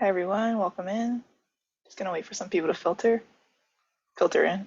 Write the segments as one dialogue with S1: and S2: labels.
S1: Hi everyone, welcome in. Just gonna wait for some people to filter in.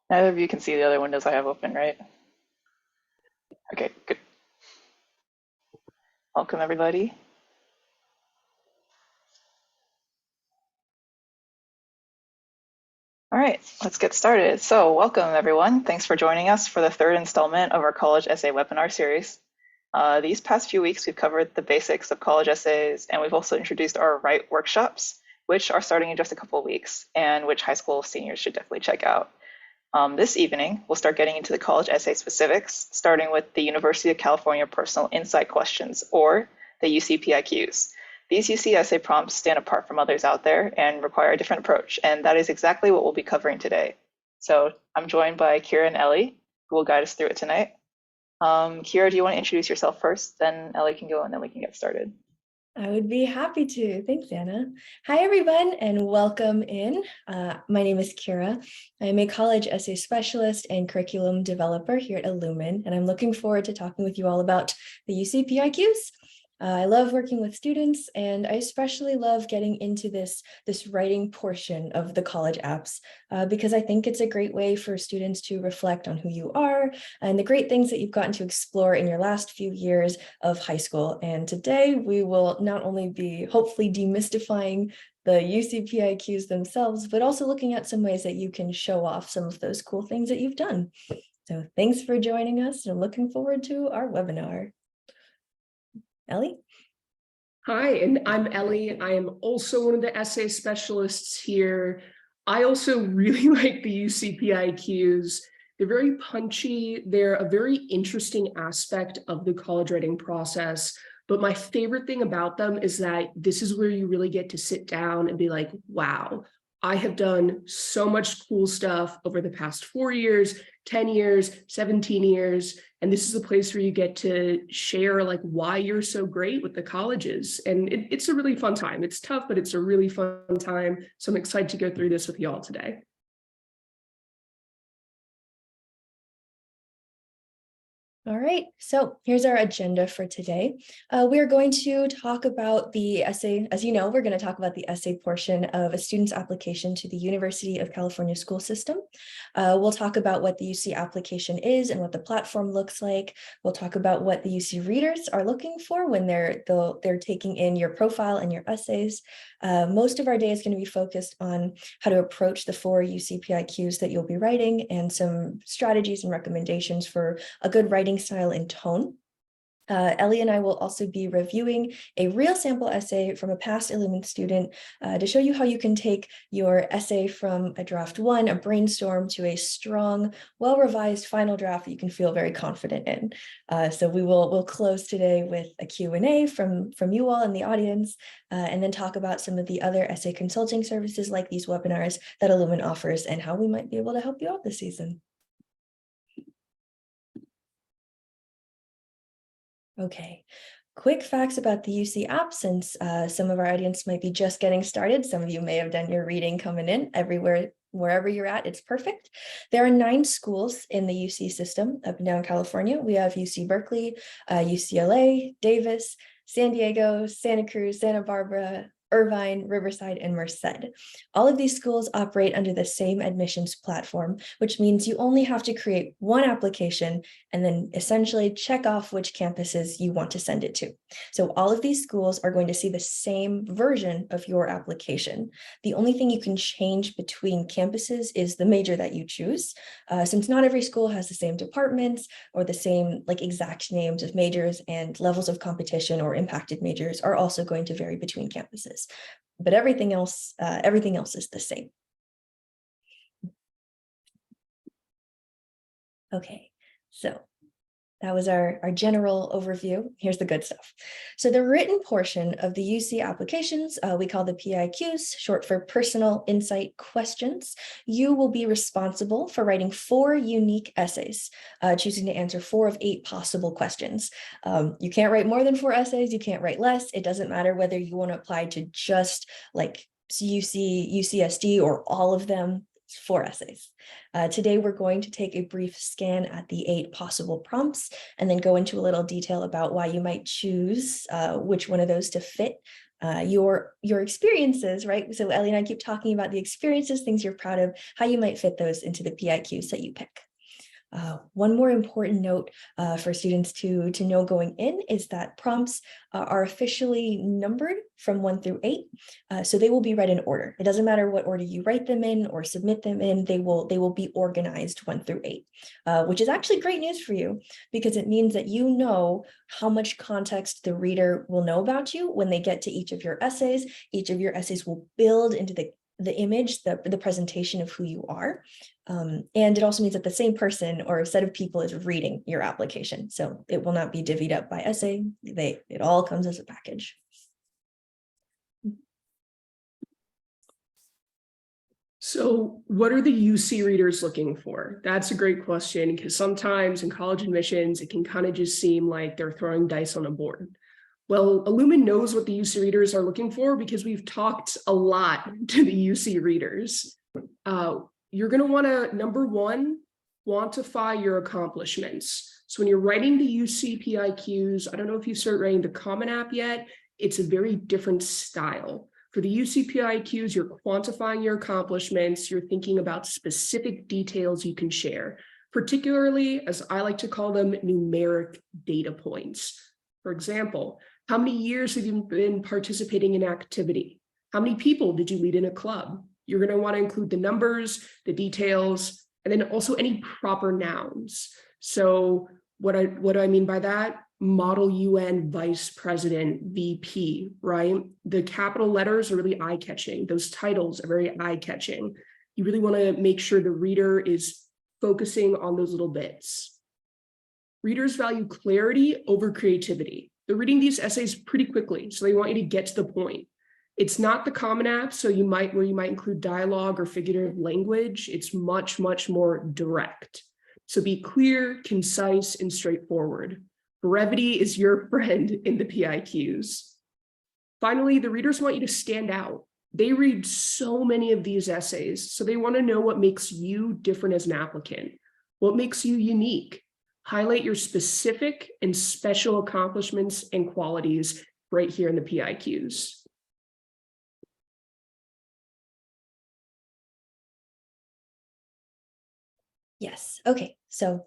S1: Neither of you can see the other windows I have open, right? Okay, good. Welcome everybody. All right, let's get started. So welcome everyone. Thanks for joining us for the third installment of our college essay webinar series. These past few weeks, we've covered the basics of college essays, and we've also introduced our Write workshops, which are starting in just a couple of weeks, and which high school seniors should definitely check out. This evening, we'll start getting into the college essay specifics, starting with the University of California Personal Insight Questions, or the UC PIQs. These UC essay prompts stand apart from others out there and require a different approach, and that is exactly what we'll be covering today. So I'm joined by Kira and Ellie, who will guide us through it tonight. Kira, do you want to introduce yourself first? Then Ellie can go, and then we can get started.
S2: I would be happy to. Thanks, Anna. Hi, everyone, and welcome in. My name is Kira. I'm a college essay specialist and curriculum developer here at Illumin, and I'm looking forward to talking with you all about the UC PIQs. I love working with students, and I especially love getting into this writing portion of the college apps because I think it's a great way for students to reflect on who you are and the great things that you've gotten to explore in your last few years of high school. And today we will not only be hopefully demystifying the UC PIQs themselves, but also looking at some ways that you can show off some of those cool things that you've done. So thanks for joining us, and I'm looking forward to our webinar. Ellie?
S3: Hi, and I'm Ellie. I am also one of the essay specialists here. I also really like the UC PIQs. They're very punchy. They're a very interesting aspect of the college writing process. But my favorite thing about them is that this is where you really get to sit down and be like, wow, I have done so much cool stuff over the past 4 years, 10 years, 17 years. And this is a place where you get to share like why you're so great with the colleges. And it's a really fun time. It's tough, but it's a really fun time. So I'm excited to go through this with you all today.
S2: All right, so here's our agenda for today. We're going to talk about the essay. As you know, we're going to talk about the essay portion of a student's application to the University of California school system. We'll talk about what the UC application is and what the platform looks like. We'll talk about what the UC readers are looking for when they're taking in your profile and your essays. Most of our day is going to be focused on how to approach the 4 UC PIQs that you'll be writing and some strategies and recommendations for a good writing style and tone. Ellie and I will also be reviewing a real sample essay from a past Illumin student to show you how you can take your essay from a draft 1, a brainstorm, to a strong, well-revised final draft that you can feel very confident in. So we'll close today with a Q&A from you all in the audience, and then talk about some of the other essay consulting services like these webinars that Illumin offers and how we might be able to help you out this season. Okay, quick facts about the UC app, since some of our audience might be just getting started. Some of you may have done your reading coming in. Wherever you're at, it's perfect. There are 9 schools in the UC system up and down California. We have UC Berkeley, UCLA, Davis, San Diego, Santa Cruz, Santa Barbara, Irvine, Riverside, and Merced. All of these schools operate under the same admissions platform, which means you only have to create one application and then essentially check off which campuses you want to send it to. So all of these schools are going to see the same version of your application. The only thing you can change between campuses is the major that you choose, since not every school has the same departments or the same exact names of majors, and levels of competition or impacted majors are also going to vary between campuses. But everything else is the same. Okay, so that was our general overview. Here's the good stuff. So the written portion of the UC applications, we call the PIQs, short for Personal Insight Questions. You will be responsible for writing 4 unique essays, choosing to answer 4 of 8 possible questions. You can't write more than 4 essays. You can't write less. It doesn't matter whether you want to apply to just UC, UCSD, or all of them. 4 essays. Today, we're going to take a brief scan at the 8 possible prompts and then go into a little detail about why you might choose which one of those to fit your experiences, right? So Ellie and I keep talking about the experiences, things you're proud of, how you might fit those into the PIQs that you pick. One more important note for students to know going in is that prompts are officially numbered from 1 through 8. So they will be read in order. It doesn't matter what order you write them in or submit them in, they will be organized 1 through 8, which is actually great news for you because it means that you know how much context the reader will know about you when they get to each of your essays. Each of your essays will build into the image, the presentation of who you are. And it also means that the same person or a set of people is reading your application. So it will not be divvied up by essay. It all comes as a package.
S3: So what are the UC readers looking for? That's a great question because sometimes in college admissions, it can kind of just seem like they're throwing dice on a board. Well, Illumin knows what the UC readers are looking for because we've talked a lot to the UC readers. You're going to want to, number 1, quantify your accomplishments. So when you're writing the UC PIQs, I don't know if you start writing the Common App yet, it's a very different style. For the UC PIQs, you're quantifying your accomplishments, you're thinking about specific details you can share, particularly, as I like to call them, numeric data points. For example, how many years have you been participating in activity? How many people did you lead in a club? You're going to want to include the numbers, the details, and then also any proper nouns. So what do I mean by that? Model UN Vice President, VP, right? The capital letters are really eye-catching. Those titles are very eye-catching. You really want to make sure the reader is focusing on those little bits. Readers value clarity over creativity. They're reading these essays pretty quickly, so they want you to get to the point. It's not the Common App, so where you might include dialogue or figurative language. It's much, much more direct. So be clear, concise, and straightforward. Brevity is your friend in the PIQs. Finally, the readers want you to stand out. They read so many of these essays, so they want to know what makes you different as an applicant, what makes you unique. Highlight your specific and special accomplishments and qualities right here in the PIQs.
S2: Yes. Okay. So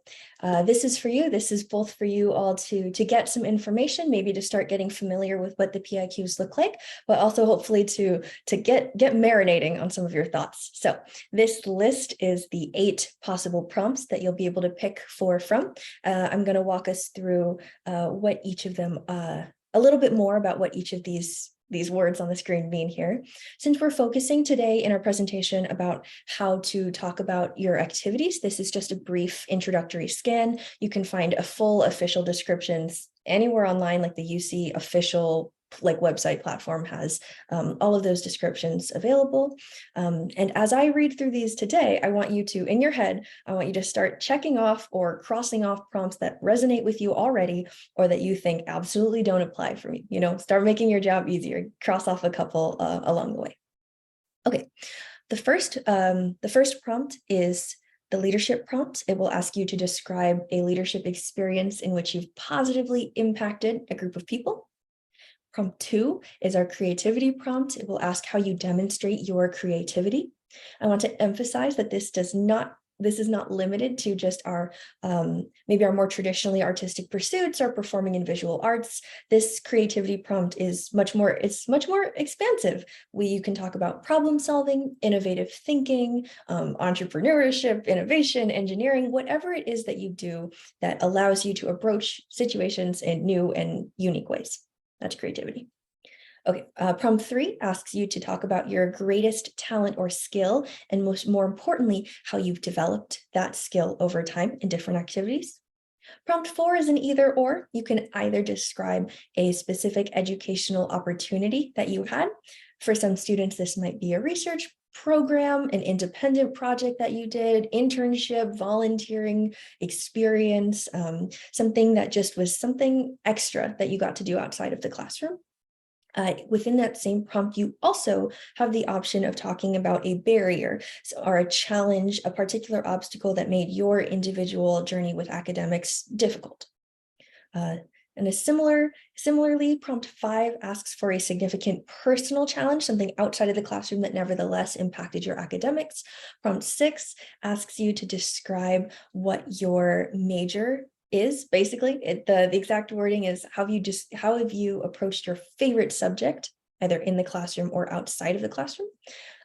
S2: this is for you. This is both for you all to get some information, maybe to start getting familiar with what the PIQs look like, but also hopefully to get marinating on some of your thoughts. So this list is the 8 possible prompts that you'll be able to pick 4 from. I'm going to walk us through what each of them, a little bit more about what each of these words on the screen mean here. Since we're focusing today in our presentation about how to talk about your activities, this is just a brief introductory scan. You can find a full official descriptions anywhere online, like the UC official website platform has all of those descriptions available. And as I read through these today, I want you to, in your head, I want you to start checking off or crossing off prompts that resonate with you already, or that you think absolutely don't apply for me. Start making your job easier. Cross off a couple along the way. Okay, the first prompt is the leadership prompt. It will ask you to describe a leadership experience in which you've positively impacted a group of people. Prompt 2 is our creativity prompt. It will ask how you demonstrate your creativity. I want to emphasize that this is not limited to just our maybe our more traditionally artistic pursuits or performing in visual arts. This creativity prompt is much more expansive. You can talk about problem solving, innovative thinking, entrepreneurship, innovation, engineering, whatever it is that you do that allows you to approach situations in new and unique ways. That's creativity. Okay, prompt 3 asks you to talk about your greatest talent or skill, and more importantly, how you've developed that skill over time in different activities. Prompt 4 is an either or. You can either describe a specific educational opportunity that you had. For some students, this might be a research program, an independent project that you did, internship, volunteering experience, something that just was something extra that you got to do outside of the classroom. Within that same prompt, you also have the option of talking about a barrier or a challenge, a particular obstacle that made your individual journey with academics difficult. And similarly, prompt 5 asks for a significant personal challenge, something outside of the classroom that nevertheless impacted your academics. Prompt 6 asks you to describe what your major is. Basically, the exact wording is how have you approached your favorite subject, either in the classroom or outside of the classroom.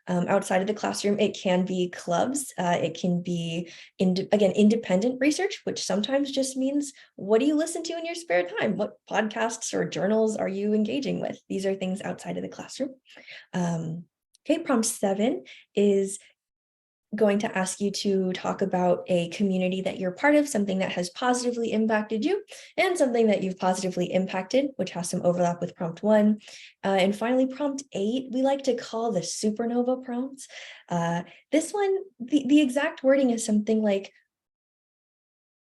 S2: Outside of the classroom, it can be clubs, it can be, again, independent research, which sometimes just means, what do you listen to in your spare time? What podcasts or journals are you engaging with? These are things outside of the classroom. Okay, prompt 7 is going to ask you to talk about a community that you're part of, something that has positively impacted you, and something that you've positively impacted, which has some overlap with prompt 1. And finally, prompt 8, we like to call the supernova prompts. This one, the exact wording is something like,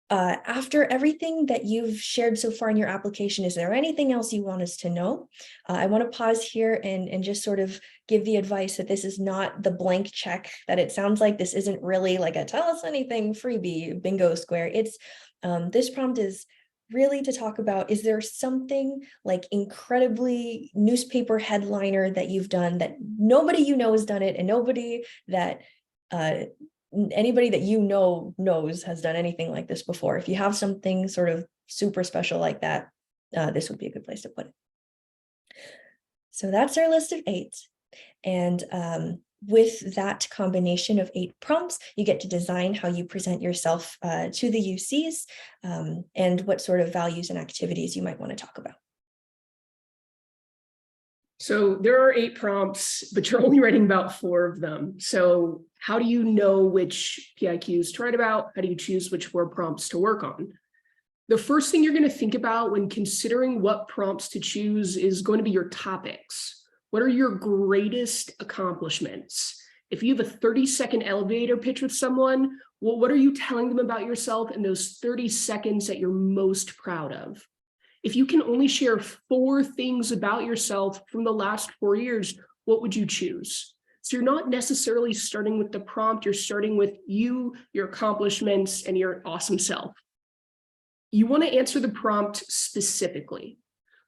S2: after everything that you've shared so far in your application, is there anything else you want us to know? I want to pause here and just sort of give the advice that this is not the blank check that it sounds like. This isn't really like a tell us anything freebie bingo square. It's this prompt is really to talk about, is there something like incredibly newspaper headliner that you've done that nobody you know has done it, and nobody that anybody that you know knows has done anything like this before. If you have something sort of super special like that, this would be a good place to put it. So that's our list of 8. And with that combination of 8 prompts, you get to design how you present yourself to the UCs and what sort of values and activities you might want to talk about.
S3: So there are 8 prompts, but you're only writing about 4 of them. So how do you know which PIQs to write about? How do you choose which 4 prompts to work on? The first thing you're going to think about when considering what prompts to choose is going to be your topics. What are your greatest accomplishments? If you have a 30-second elevator pitch with someone, well, what are you telling them about yourself in those 30 seconds that you're most proud of? If you can only share 4 things about yourself from the last 4 years, what would you choose? So you're not necessarily starting with the prompt, you're starting with you, your accomplishments, and your awesome self. You want to answer the prompt specifically.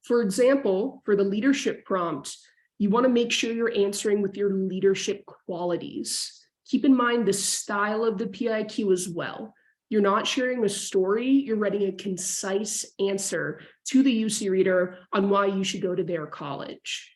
S3: For example, for the leadership prompt, you want to make sure you're answering with your leadership qualities. Keep in mind the style of the PIQ as well. You're not sharing a story, you're writing a concise answer to the UC reader on why you should go to their college.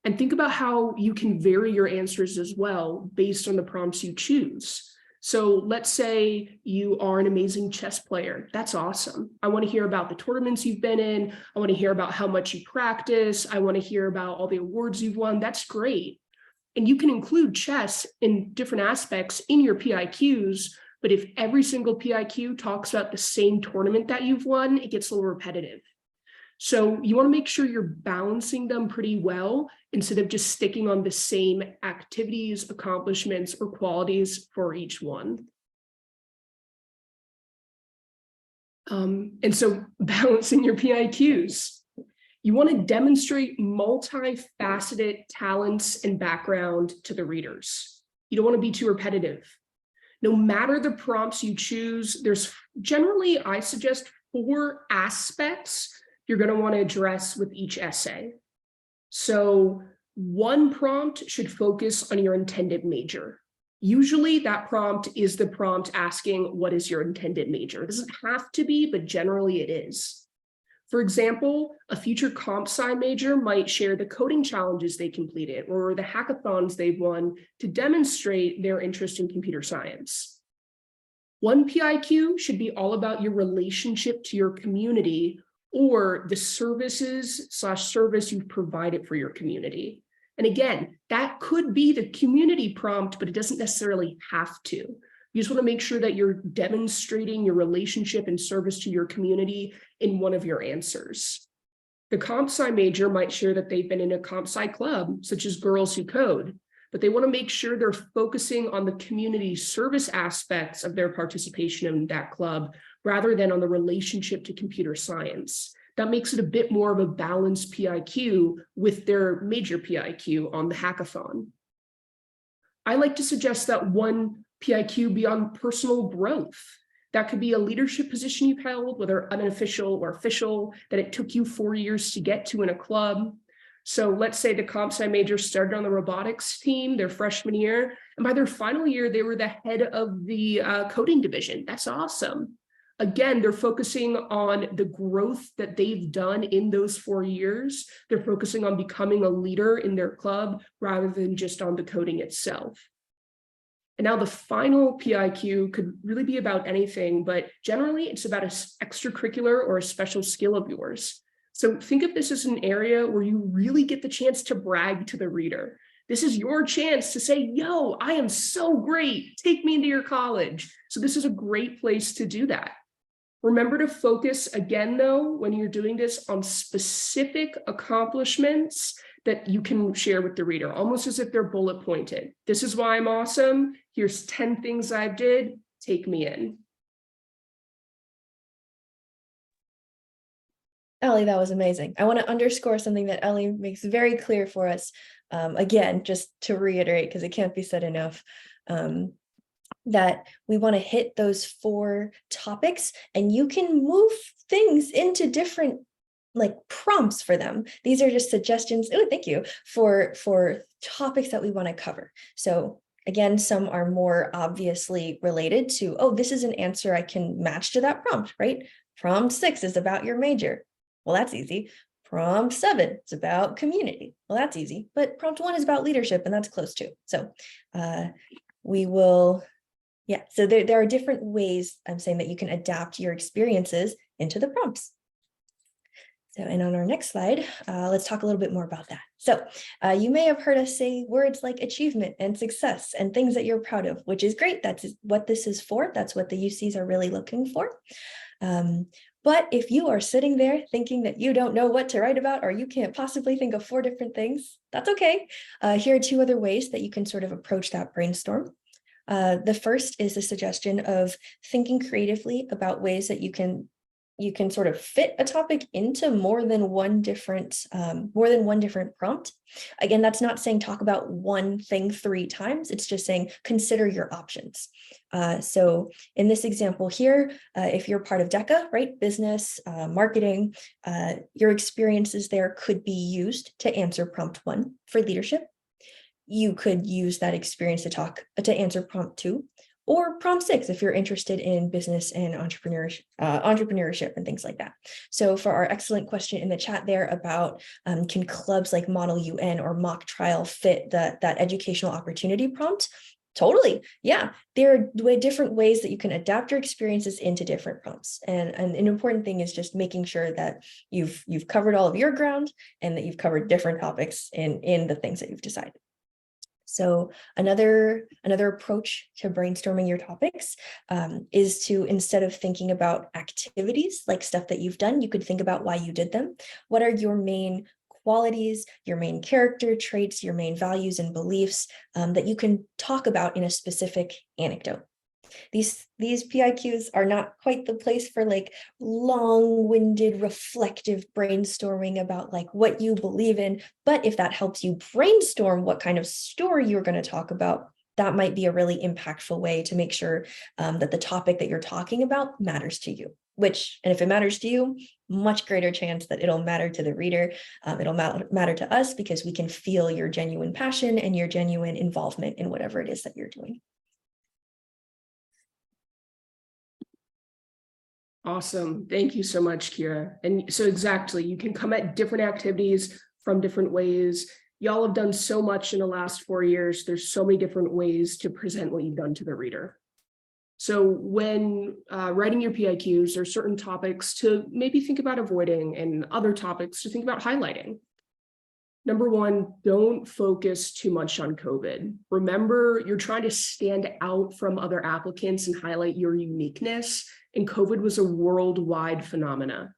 S3: And think about how you can vary your answers as well based on the prompts you choose. So let's say you are an amazing chess player. That's awesome. I want to hear about the tournaments you've been in. I want to hear about how much you practice. I want to hear about all the awards you've won. That's great. And you can include chess in different aspects in your PIQs, but if every single PIQ talks about the same tournament that you've won, it gets a little repetitive. So you want to make sure you're balancing them pretty well instead of just sticking on the same activities, accomplishments, or qualities for each one. And so balancing your PIQs. You want to demonstrate multifaceted talents and background to the readers. You don't want to be too repetitive. No matter the prompts you choose, there's generally, I suggest, 4 aspects you're going to want to address with each essay. So one prompt should focus on your intended major. Usually that prompt is the prompt asking, what is your intended major? It doesn't have to be, but generally it is. For example, a future comp sci major might share the coding challenges they completed or the hackathons they've won to demonstrate their interest in computer science. One PIQ should be all about your relationship to your community or the service you've provided for your community. And again, that could be the community prompt, but it doesn't necessarily have to. You just want to make sure that you're demonstrating your relationship and service to your community in one of your answers. The comp sci major might share that they've been in a comp sci club, such as Girls Who Code, but they want to make sure they're focusing on the community service aspects of their participation in that club rather than on the relationship to computer science. That makes it a bit more of a balanced PIQ with their major PIQ on the hackathon. I like to suggest that one PIQ be on personal growth. That could be a leadership position you've held, whether unofficial or official, that it took you 4 years to get to in a club. So let's say the comp sci major started on the robotics team their freshman year, and by their final year, they were the head of the coding division. That's awesome. Again, they're focusing on the growth that they've done in those 4 years. They're focusing on becoming a leader in their club rather than just on the coding itself. And now the final PIQ could really be about anything, but generally it's about an extracurricular or a special skill of yours. So think of this as an area where you really get the chance to brag to the reader. This is your chance to say, yo, I am so great. Take me into your college. So this is a great place to do that. Remember to focus again, though, when you're doing this on specific accomplishments that you can share with the reader, almost as if they're bullet pointed. This is why I'm awesome. Here's 10 things I did. Take me in.
S2: Ellie, that was amazing. I want to underscore something that Ellie makes very clear for us. Again, just to reiterate, because it can't be said enough, that we want to hit those 4 topics, and you can move things into different prompts for them. These are just suggestions. Oh, thank you for topics that we want to cover. So again, some are more obviously related to, oh, this is an answer I can match to that prompt, right? Prompt 6 is about your major. Well, that's easy. Prompt 7 is about community. Well, that's easy. But prompt 1 is about leadership, and that's close too. So we will, yeah. So there are different ways I'm saying that you can adapt your experiences into the prompts. So, and on our next slide, let's talk a little bit more about that. So you may have heard us say words like achievement and success and things that you're proud of, which is great. That's what this is for. That's what the UCs are really looking for. But if you are sitting there thinking that you don't know what to write about, or you can't possibly think of 4 different things, that's okay. Here are 2 other ways that you can sort of approach that brainstorm. The first is a suggestion of thinking creatively about ways that you can sort of fit a topic into more than one different prompt. Again, that's not saying talk about one thing 3 times. It's just saying consider your options. So in this example here, if you're part of DECA, right, business, marketing, your experiences there could be used to answer prompt 1 for leadership. You could use that experience to answer prompt 2. Or prompt 6 if you're interested in business and entrepreneurship and things like that. So for our excellent question in the chat there about can clubs like Model UN or mock trial fit that educational opportunity prompt? Totally. Yeah, there are different ways that you can adapt your experiences into different prompts. And an important thing is just making sure that you've covered all of your ground and that you've covered different topics in the things that you've decided. So another approach to brainstorming your topics is to, instead of thinking about activities like stuff that you've done, you could think about why you did them. What are your main qualities, your main character traits, your main values and beliefs that you can talk about in a specific anecdote? These PIQs are not quite the place for long-winded reflective brainstorming about what you believe in, but if that helps you brainstorm what kind of story you're going to talk about, that might be a really impactful way to make sure that the topic that you're talking about matters to you. and if it matters to you, much greater chance that it'll matter to the reader. It'll matter to us because we can feel your genuine passion and your genuine involvement in whatever it is that you're doing.
S3: Awesome. Thank you so much, Kira. And so exactly, you can come at different activities from different ways. Y'all have done so much in the last 4 years. There's so many different ways to present what you've done to the reader. So when writing your PIQs, there are certain topics to maybe think about avoiding and other topics to think about highlighting. Number one, don't focus too much on COVID. Remember, you're trying to stand out from other applicants and highlight your uniqueness, and COVID was a worldwide phenomena.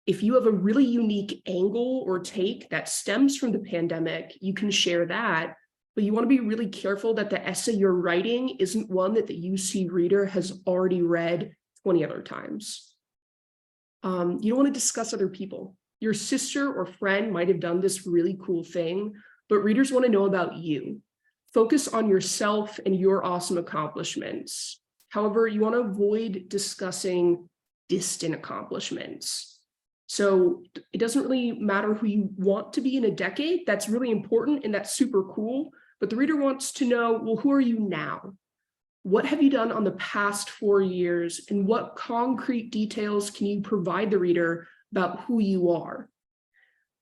S3: If you have a really unique angle or take that stems from the pandemic, you can share that, but you want to be really careful that the essay you're writing isn't one that the UC reader has already read 20 other times. You don't want to discuss other people. Your sister or friend might have done this really cool thing, but readers want to know about you. Focus on yourself and your awesome accomplishments. However, you want to avoid discussing distant accomplishments. So it doesn't really matter who you want to be in a decade. That's really important and that's super cool. But the reader wants to know, well, who are you now? What have you done on the past 4 years? And what concrete details can you provide the reader about who you are?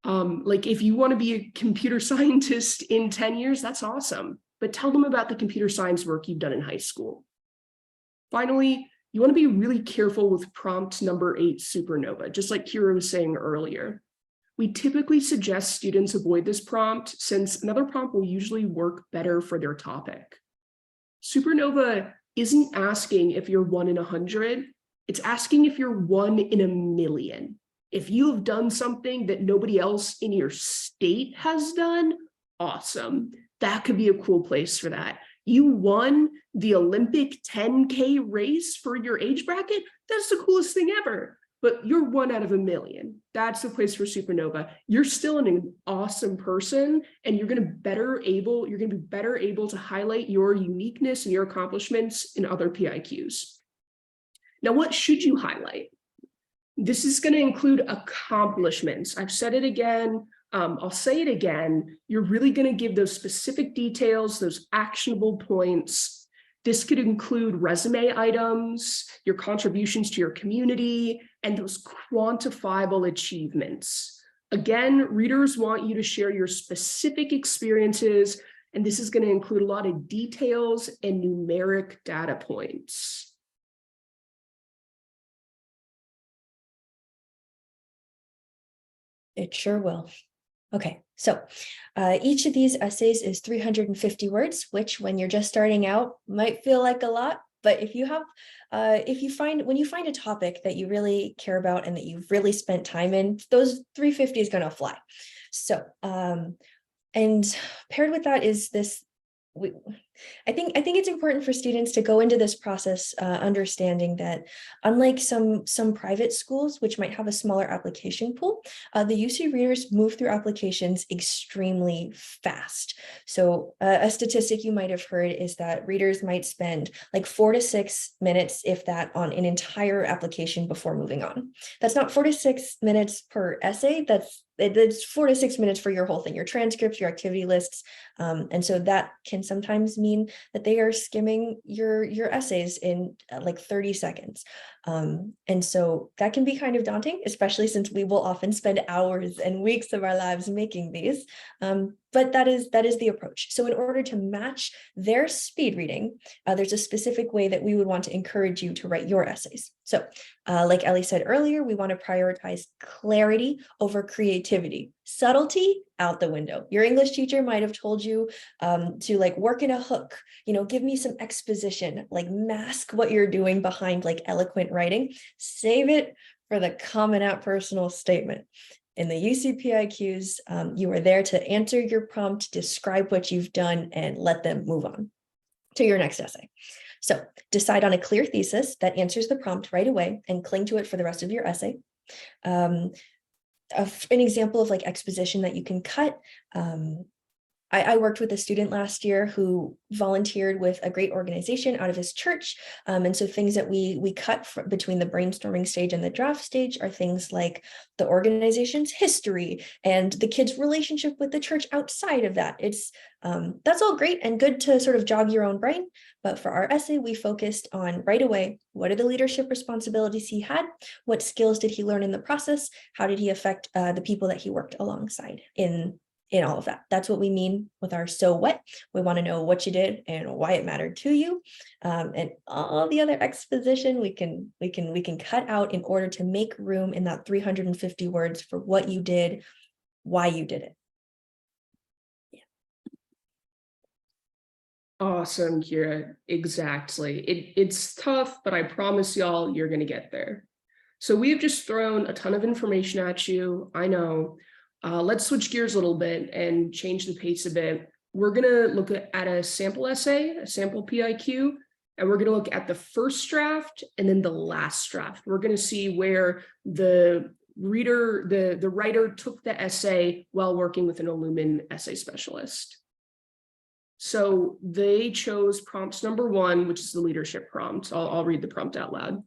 S3: Like if you want to be a computer scientist in 10 years, that's awesome. But tell them about the computer science work you've done in high school. Finally, you want to be really careful with prompt number 8, supernova, just like Kira was saying earlier. We typically suggest students avoid this prompt since another prompt will usually work better for their topic. Supernova isn't asking if you're 1 in 100, it's asking if you're 1 in a million. If you have done something that nobody else in your state has done, awesome. That could be a cool place for that. You won the Olympic 10K race for your age bracket. That's the coolest thing ever. But you're 1 out of a million. That's the place for supernova. You're still an awesome person, and you're going to be better able to highlight your uniqueness and your accomplishments in other PIQs. Now, what should you highlight? This is going to include accomplishments. I've said it again. I'll say it again. You're really going to give those specific details, those actionable points. This could include resume items, your contributions to your community, and those quantifiable achievements. Again, readers want you to share your specific experiences, and this is going to include a lot of details and numeric data points.
S2: It sure will. Okay, so each of these essays is 350 words, which when you're just starting out might feel like a lot, but if you have, when you find a topic that you really care about and that you've really spent time in, those 350 is going to fly. So, and paired with that is this. I think it's important for students to go into this process understanding that unlike some private schools, which might have a smaller application pool, the UC readers move through applications extremely fast. So a statistic you might have heard is that readers might spend like 4 to 6 minutes, if that, on an entire application before moving on. That's not 4 to 6 minutes per essay. It's 4 to 6 minutes for your whole thing, your transcripts, your activity lists. And so that can sometimes mean that they are skimming your essays in like 30 seconds. And so that can be kind of daunting, especially since we will often spend hours and weeks of our lives making these. But that is the approach. So in order to match their speed reading, there's a specific way that we would want to encourage you to write your essays. So like Ellie said earlier, we want to prioritize clarity over creativity. Subtlety out the window. Your English teacher might have told you to like work in a hook, give me some exposition, like mask what you're doing behind like eloquent writing. Save it for the common out personal statement. In the UC PIQs, you are there to answer your prompt, describe what you've done, and let them move on to your next essay. So decide on a clear thesis that answers the prompt right away and cling to it for the rest of your essay. An example of like exposition that you can cut I worked with a student last year who volunteered with a great organization out of his church. And so things that we cut between the brainstorming stage and the draft stage are things like the organization's history and the kid's relationship with the church outside of that. It's that's all great and good to sort of jog your own brain. But for our essay, we focused on right away, what are the leadership responsibilities he had? What skills did he learn in the process? How did he affect the people that he worked alongside in all of that? That's what we mean with our so what. We want to know what you did and why it mattered to you, and all the other exposition we can cut out in order to make room in that 350 words for what you did, why you did it.
S3: Awesome, Kira. Exactly. It's tough, but I promise y'all you're going to get there. So we have just thrown a ton of information at you. I know. Let's switch gears a little bit and change the pace a bit. We're going to look at a sample essay, a sample PIQ, and we're going to look at the first draft and then the last draft. We're going to see where the writer took the essay while working with an Illumin essay specialist. So they chose prompt number 1, which is the leadership prompt. I'll read the prompt out loud.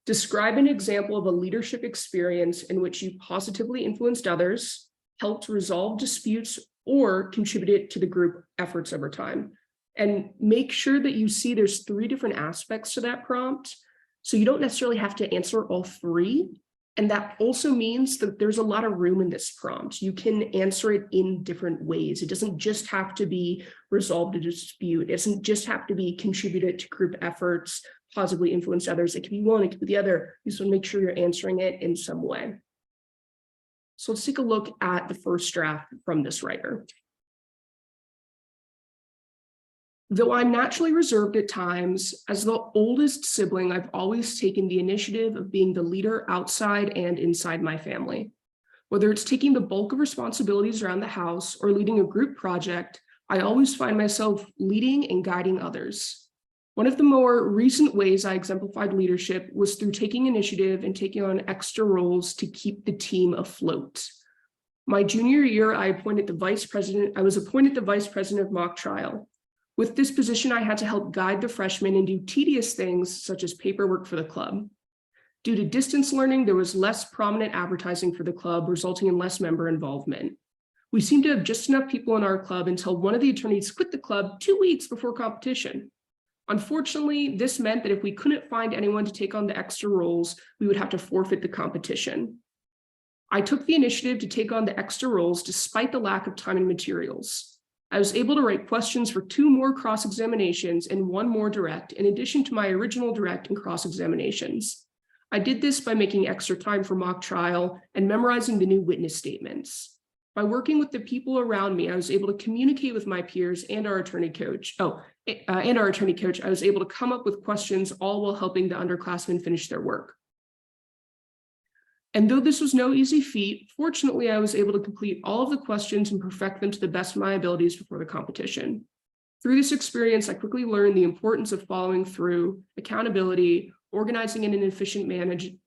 S3: Describe an example of a leadership experience in which you positively influenced others, helped resolve disputes, or contributed to the group efforts over time. And make sure that you see there's 3 different aspects to that prompt. So you don't necessarily have to answer all 3. And that also means that there's a lot of room in this prompt. You can answer it in different ways. It doesn't just have to be resolved a dispute. It doesn't just have to be contributed to group efforts, positively influence others. It can be one, it can be the other. You just want to make sure you're answering it in some way. So let's take a look at the first draft from this writer. Though I'm naturally reserved at times, as the oldest sibling, I've always taken the initiative of being the leader outside and inside my family. Whether it's taking the bulk of responsibilities around the house or leading a group project, I always find myself leading and guiding others. One of the more recent ways I exemplified leadership was through taking initiative and taking on extra roles to keep the team afloat. My junior year, I was appointed the vice president of mock trial. With this position, I had to help guide the freshmen and do tedious things such as paperwork for the club. Due to distance learning, there was less prominent advertising for the club, resulting in less member involvement. We seemed to have just enough people in our club until one of the attorneys quit the club 2 weeks before competition. Unfortunately, this meant that if we couldn't find anyone to take on the extra roles, we would have to forfeit the competition. I took the initiative to take on the extra roles despite the lack of time and materials. I was able to write questions for 2 more cross-examinations and 1 more direct, in addition to my original direct and cross-examinations. I did this by making extra time for mock trial and memorizing the new witness statements. By working with the people around me, I was able to communicate with my peers and our attorney coach. I was able to come up with questions, all while helping the underclassmen finish their work. And though this was no easy feat, fortunately, I was able to complete all of the questions and perfect them to the best of my abilities before the competition. Through this experience, I quickly learned the importance of following through, accountability, organizing in an efficient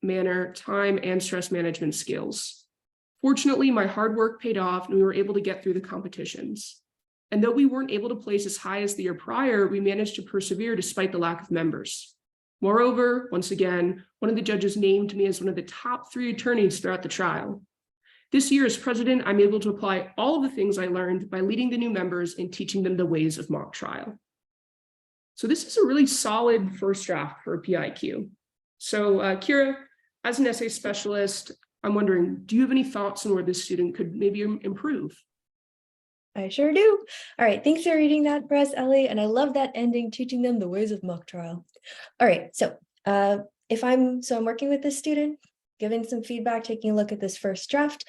S3: manner, time and stress management skills. Fortunately, my hard work paid off and we were able to get through the competitions. And though we weren't able to place as high as the year prior, we managed to persevere despite the lack of members. Moreover, once again, one of the judges named me as one of the top 3 attorneys throughout the trial. This year as president, I'm able to apply all of the things I learned by leading the new members and teaching them the ways of mock trial. So this is a really solid first draft for a PIQ. So Kira, as an essay specialist, I'm wondering, do you have any thoughts on where this student could maybe improve?
S2: I sure do. All right, thanks for reading that for us, Ellie. And I love that ending, teaching them the ways of mock trial. All right, so I'm working with this student, giving some feedback, taking a look at this first draft.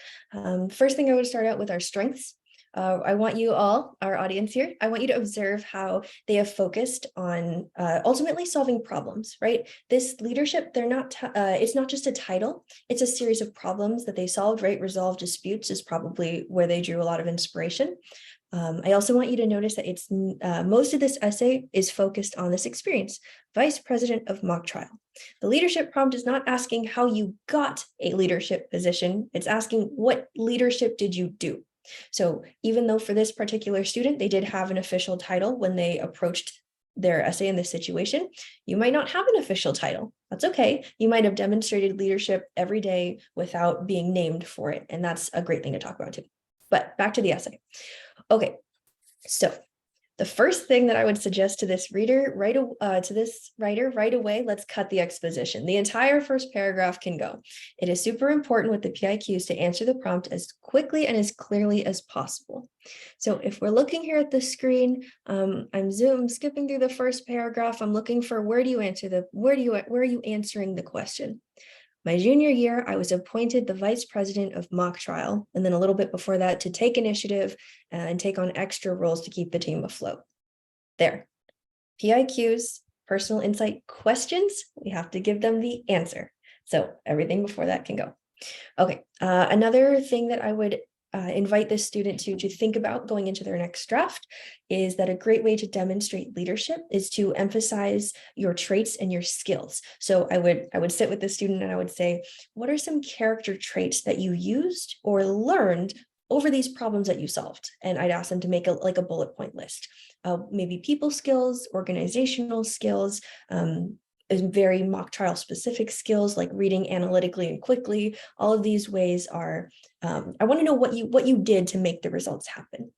S2: First thing I would start out with our strengths. I want you all, our audience here, I want you to observe how they have focused on ultimately solving problems, right? This leadership, it's not just a title, it's a series of problems that they solved, right? Resolve disputes is probably where they drew a lot of inspiration. I also want you to notice that it's most of this essay is focused on this experience, vice president of mock trial. The leadership prompt is not asking how you got a leadership position, it's asking what leadership did you do? So even though for this particular student, they did have an official title when they approached their essay in this situation, you might not have an official title. That's okay. You might have demonstrated leadership every day without being named for it. And that's a great thing to talk about too. But back to the essay. Okay, so the first thing that I would suggest to this writer right away, let's cut the exposition. The entire first paragraph can go. It is super important with the PIQs to answer the prompt as quickly and as clearly as possible. So if we're looking here at the screen, I'm skipping through the first paragraph. I'm looking for where are you answering the question? My junior year, I was appointed the vice president of mock trial, and then a little bit before that to take initiative and take on extra roles to keep the team afloat. There, PIQs, personal insight questions, we have to give them the answer. So everything before that can go. Okay, another thing that I would invite this student to think about going into their next draft is that a great way to demonstrate leadership is to emphasize your traits and your skills. So I would sit with the student and I would say, what are some character traits that you used or learned over these problems that you solved? And I'd ask them to make a bullet point list. Maybe people skills, organizational skills, very mock trial specific skills like reading analytically and quickly. All of these ways are, I want to know what you did to make the results happen.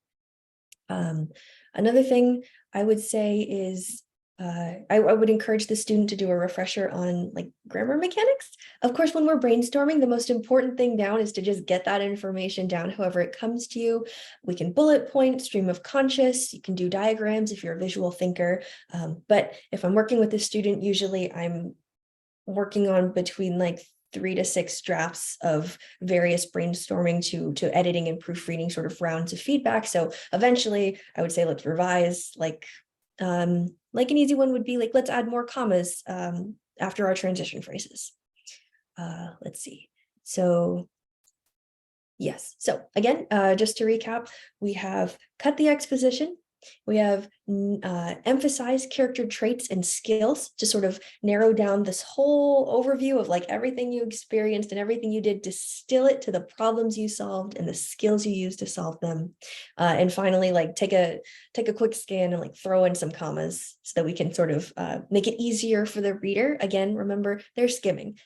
S2: Another thing I would say is I would encourage the student to do a refresher on like grammar mechanics. Of course, when we're brainstorming, the most important thing down is to just get that information down however it comes to you. We can bullet point, stream of conscious, you can do diagrams if you're a visual thinker. But if I'm working with a student, usually I'm working on between like 3 to 6 drafts of various brainstorming to editing and proofreading sort of rounds of feedback. So eventually I would say, let's revise, like an easy one would be like, let's add more commas after our transition phrases. Let's see. So yes. So again, just to recap, we have cut the exposition. We have emphasized character traits and skills to sort of narrow down this whole overview of like everything you experienced and everything you did, distill it to the problems you solved and the skills you used to solve them. And finally, like take a quick scan and like throw in some commas so that we can sort of make it easier for the reader. Again, remember, they're skimming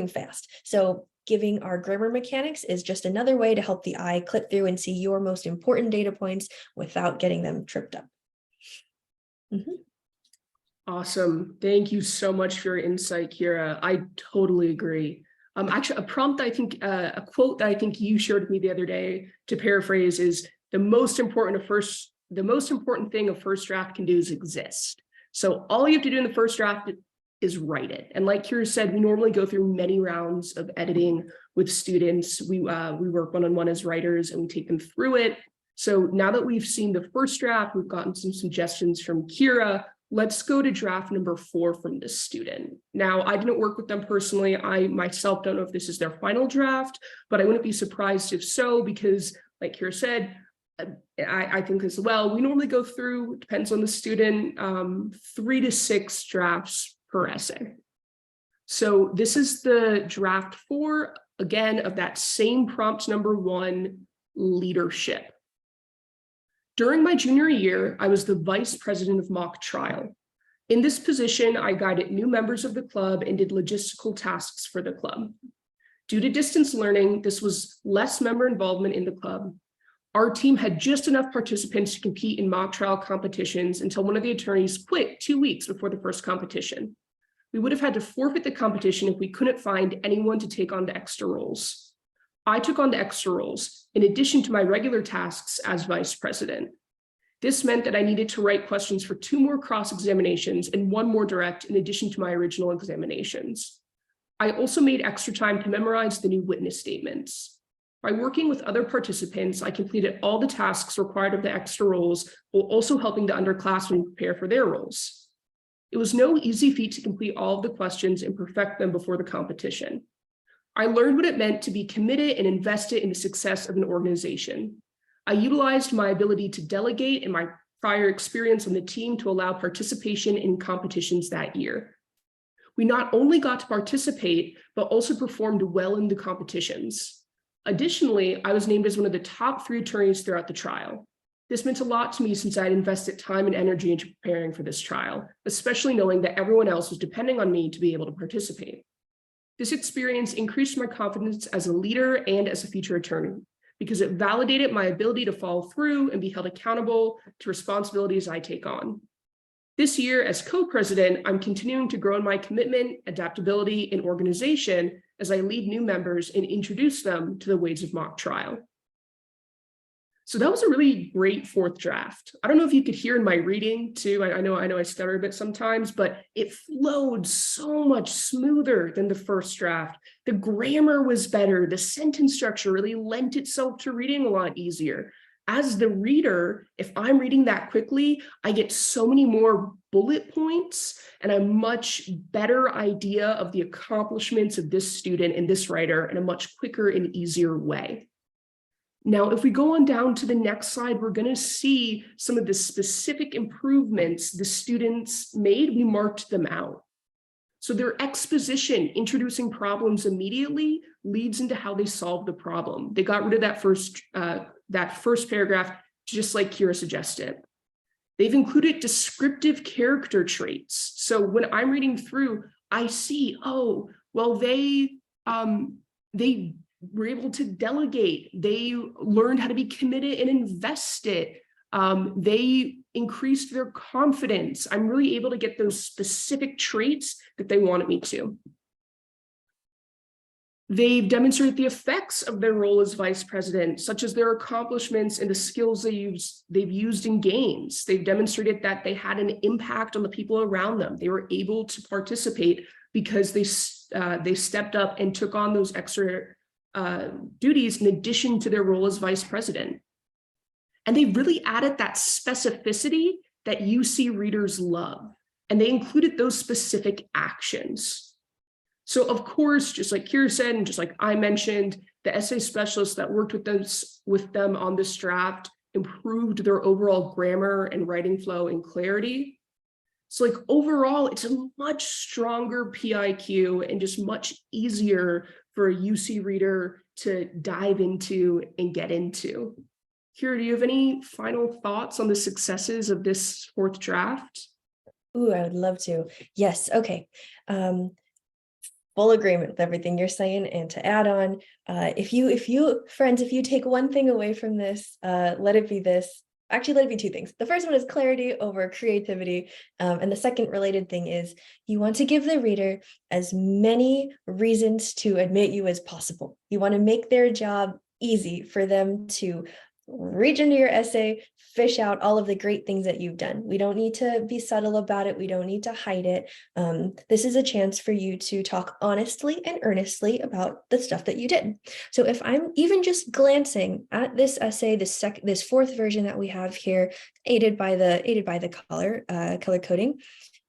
S2: fast. So giving our grammar mechanics is just another way to help the eye click through and see your most important data points without getting them tripped up.
S3: Awesome. Thank you so much for your insight, Kira. I totally agree. Actually, a quote that I think you shared with me the other day, to paraphrase, is the most important thing a first draft can do is exist. So all you have to do in the first draft is write it. And like Kira said, we normally go through many rounds of editing with students. We work one-on-one as writers and we take them through it. So now that we've seen the first draft, we've gotten some suggestions from Kira. Let's go to draft number 4 from the student. Now, I didn't work with them personally. I myself don't know if this is their final draft, but I wouldn't be surprised if so, because like Kira said, I think as well, we normally go through, depends on the student, 3 to 6 drafts per essay. So this is the draft 4, again, of that same prompt number 1, leadership. During my junior year, I was the vice president of mock trial. In this position, I guided new members of the club and did logistical tasks for the club. Due to distance learning, this was less member involvement in the club. Our team had just enough participants to compete in mock trial competitions until one of the attorneys quit 2 weeks before the first competition. We would have had to forfeit the competition if we couldn't find anyone to take on the extra roles. I took on the extra roles in addition to my regular tasks as vice president. This meant that I needed to write questions for 2 more cross-examinations and 1 more direct in addition to my original examinations. I also made extra time to memorize the new witness statements. By working with other participants, I completed all the tasks required of the extra roles while also helping the underclassmen prepare for their roles. It was no easy feat to complete all of the questions and perfect them before the competition. I learned what it meant to be committed and invested in the success of an organization. I utilized my ability to delegate and my prior experience on the team to allow participation in competitions that year. We not only got to participate, but also performed well in the competitions. Additionally, I was named as one of the top 3 attorneys throughout the trial. This meant a lot to me since I had invested time and energy into preparing for this trial, especially knowing that everyone else was depending on me to be able to participate. This experience increased my confidence as a leader and as a future attorney, because it validated my ability to follow through and be held accountable to responsibilities I take on. This year, as co-president, I'm continuing to grow in my commitment, adaptability, and organization as I lead new members and introduce them to the ways of mock trial. So that was a really great 4th draft. I don't know if you could hear in my reading too. I know I stutter a bit sometimes, but it flowed so much smoother than the 1st draft. The grammar was better. The sentence structure really lent itself to reading a lot easier. As the reader, if I'm reading that quickly, I get so many more bullet points and a much better idea of the accomplishments of this student and this writer in a much quicker and easier way. Now, if we go on down to the next slide, we're going to see some of the specific improvements the students made. We marked them out. So their exposition, introducing problems immediately, leads into how they solve the problem. They got rid of that first paragraph, just like Kira suggested. They've included descriptive character traits. So when I'm reading through, I see, oh, well, they were able to delegate. They learned how to be committed and invested. They increased their confidence. I'm really able to get those specific traits that they wanted me to. They've demonstrated the effects of their role as vice president, such as their accomplishments and the skills they've used in games. They've demonstrated that they had an impact on the people around them. They were able to participate because they stepped up and took on those extra duties in addition to their role as vice president. And they really added that specificity that UC readers love. And they included those specific actions. So of course, just like Kira said, and just like I mentioned, the essay specialists that worked with them on this draft improved their overall grammar and writing flow and clarity. So like overall, it's a much stronger PIQ and just much easier for a UC reader to dive into and get into. Kira, do you have any final thoughts on the successes of this 4th draft?
S2: Ooh, I would love to. Yes, okay. Full agreement with everything you're saying. And to add on, if you take one thing away from this, let it be this. Actually, let it be 2 things. The first one is clarity over creativity. And the second related thing is you want to give the reader as many reasons to admit you as possible. You want to make their job easy for them to reach into your essay, fish out all of the great things that you've done. We don't need to be subtle about it. We don't need to hide it. This is a chance for you to talk honestly and earnestly about the stuff that you did. So if I'm even just glancing at this essay, this 4th version that we have here, aided by the color coding,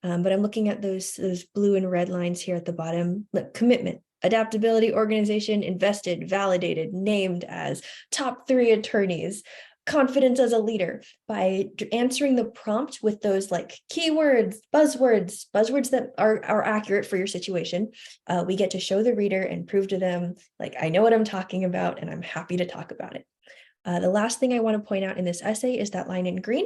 S2: but I'm looking at those blue and red lines here at the bottom. Look, commitment, adaptability, organization, invested, validated, named as top 3 attorneys, confidence as a leader. By answering the prompt with those like keywords, buzzwords that are accurate for your situation, we get to show the reader and prove to them, like, I know what I'm talking about and I'm happy to talk about it. The last thing I want to point out in this essay is that line in green,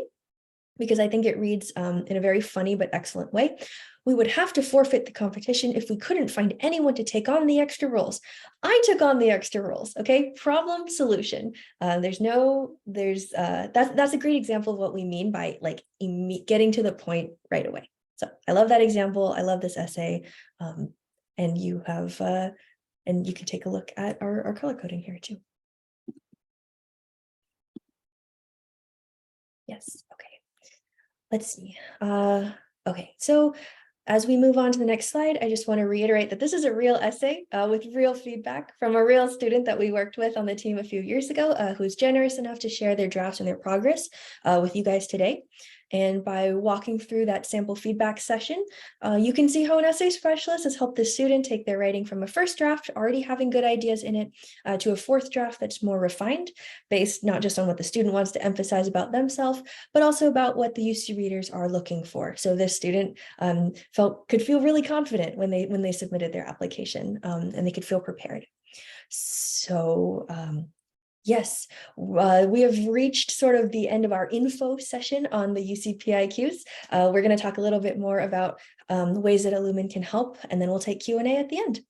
S2: because I think it reads in a very funny but excellent way. We would have to forfeit the competition if we couldn't find anyone to take on the extra roles. I took on the extra roles, okay? Problem, solution. That's a great example of what we mean by like getting to the point right away. So I love that example. I love this essay. And you can take a look at our color coding here too. Yes, okay. Let's see. Okay, so as we move on to the next slide, I just want to reiterate that this is a real essay with real feedback from a real student that we worked with on the team a few years ago, who's generous enough to share their drafts and their progress with you guys today. And by walking through that sample feedback session, you can see how an essay specialist has helped the student take their writing from a first draft, already having good ideas in it, to a 4th draft that's more refined, based not just on what the student wants to emphasize about themselves, but also about what the UC readers are looking for. So this student could feel really confident when they submitted their application, and they could feel prepared. So yes, we have reached sort of the end of our info session on the UC PIQs. We're going to talk a little bit more about ways that Illumin can help, and then we'll take Q&A at the end.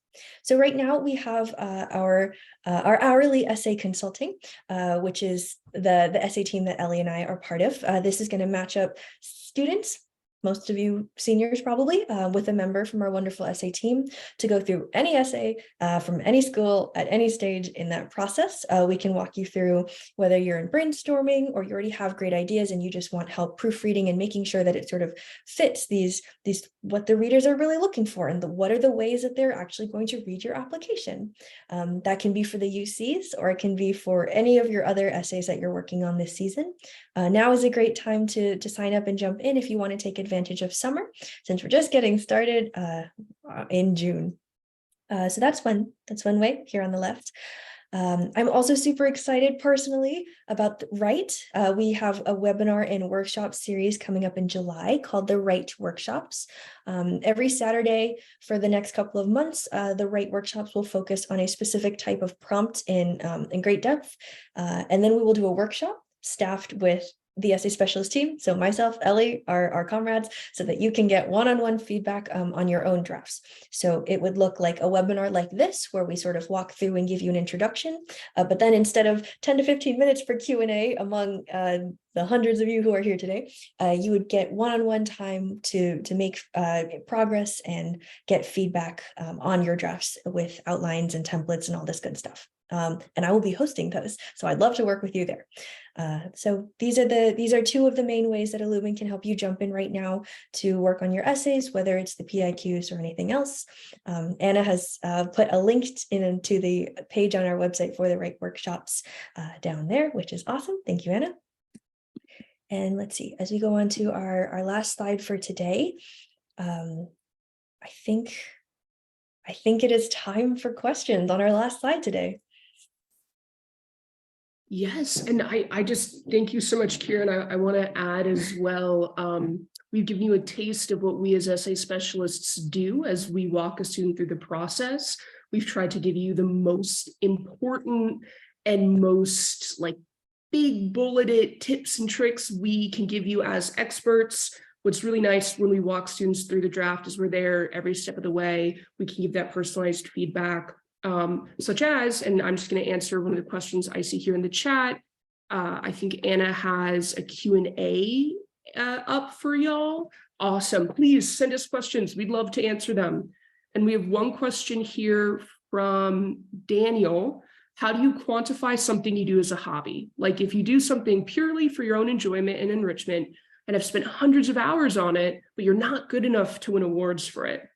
S2: So right now we have our hourly essay consulting, which is the essay team that Ellie and I are part of. This is going to match up students, most of you seniors probably, with a member from our wonderful essay team to go through any essay from any school at any stage in that process. We can walk you through whether you're in brainstorming or you already have great ideas and you just want help proofreading and making sure that it sort of fits these what the readers are really looking for and what are the ways that they're actually going to read your application. That can be for the UCs, or it can be for any of your other essays that you're working on this season. Now is a great time to sign up and jump in if you want to take advantage of summer, since we're just getting started in June. So that's one way here on the left. I'm also super excited personally about the Write. We have a webinar and workshop series coming up in July called the Write Workshops. Every Saturday for the next couple of months, the Write Workshops will focus on a specific type of prompt in great depth. And then we will do a workshop staffed with the essay specialist team, so myself, Ellie, our comrades, so that you can get one-on-one feedback on your own drafts. So it would look like a webinar like this, where we sort of walk through and give you an introduction, but then instead of 10 to 15 minutes for Q&A among the hundreds of you who are here today, you would get one-on-one time to make progress and get feedback on your drafts with outlines and templates and all this good stuff. And I will be hosting those, so I'd love to work with you there. So these are two of the main ways that Illumin can help you jump in right now to work on your essays, whether it's the PIQs or anything else. Anna has put a link into the page on our website for the Write Workshops down there, which is awesome. Thank you, Anna. And let's see, as we go on to our last slide for today, I think it is time for questions on our last slide today.
S3: Yes, and I just thank you so much, Kieran. I want to add as well, we've given you a taste of what we as essay specialists do as we walk a student through the process. We've tried to give you the most important and most big bulleted tips and tricks we can give you as experts. What's really nice when we walk students through the draft is we're there every step of the way. We can give that personalized feedback. Such as, and I'm just going to answer one of the questions I see here in the chat. I think Anna has a Q&A up for y'all. Awesome. Please send us questions. We'd love to answer them. And we have one question here from Daniel. How do you quantify something you do as a hobby? Like if you do something purely for your own enjoyment and enrichment and have spent hundreds of hours on it, but you're not good enough to win awards for it.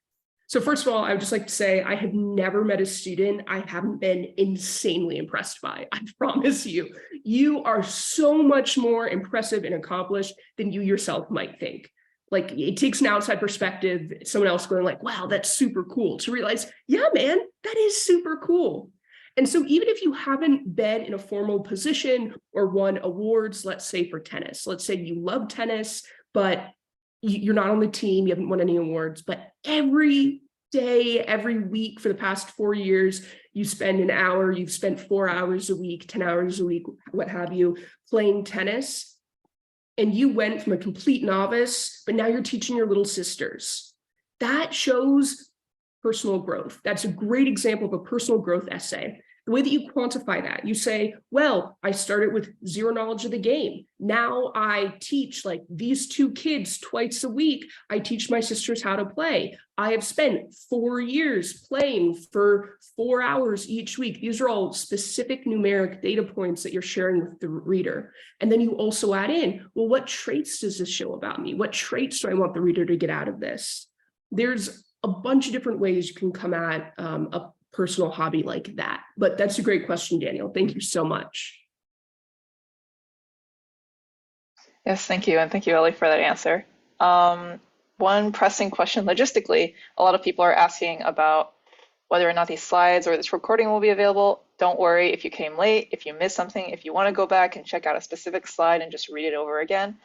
S3: So first of all, I would just like to say I have never met a student I haven't been insanely impressed by. I promise you, you are so much more impressive and accomplished than you yourself might think. Like it takes an outside perspective, someone else going like, wow, that's super cool, to realize, yeah, man, that is super cool. And so even if you haven't been in a formal position or won awards, let's say for tennis, let's say you love tennis, but you're not on the team, you haven't won any awards, but every day, every week for the past 4 years, you spend an hour, you've spent 4 hours a week, 10 hours a week, what have you, playing tennis. And you went from a complete novice, but now you're teaching your little sisters. That shows personal growth. That's a great example of a personal growth essay. The way that you quantify that, you say, well, I started with zero knowledge of the game. Now I teach like these 2 kids twice a week. I teach my sisters how to play. I have spent 4 years playing for 4 hours each week. These are all specific numeric data points that you're sharing with the reader. And then you also add in, well, what traits does this show about me? What traits do I want the reader to get out of this? There's a bunch of different ways you can come at a personal hobby like that. But that's a great question, Daniel. Thank you so much.
S1: Yes, thank you. And thank you, Ellie, for that answer. One pressing question logistically, a lot of people are asking about whether or not these slides or this recording will be available. Don't worry if you came late, if you missed something, if you want to go back and check out a specific slide and just read it over again.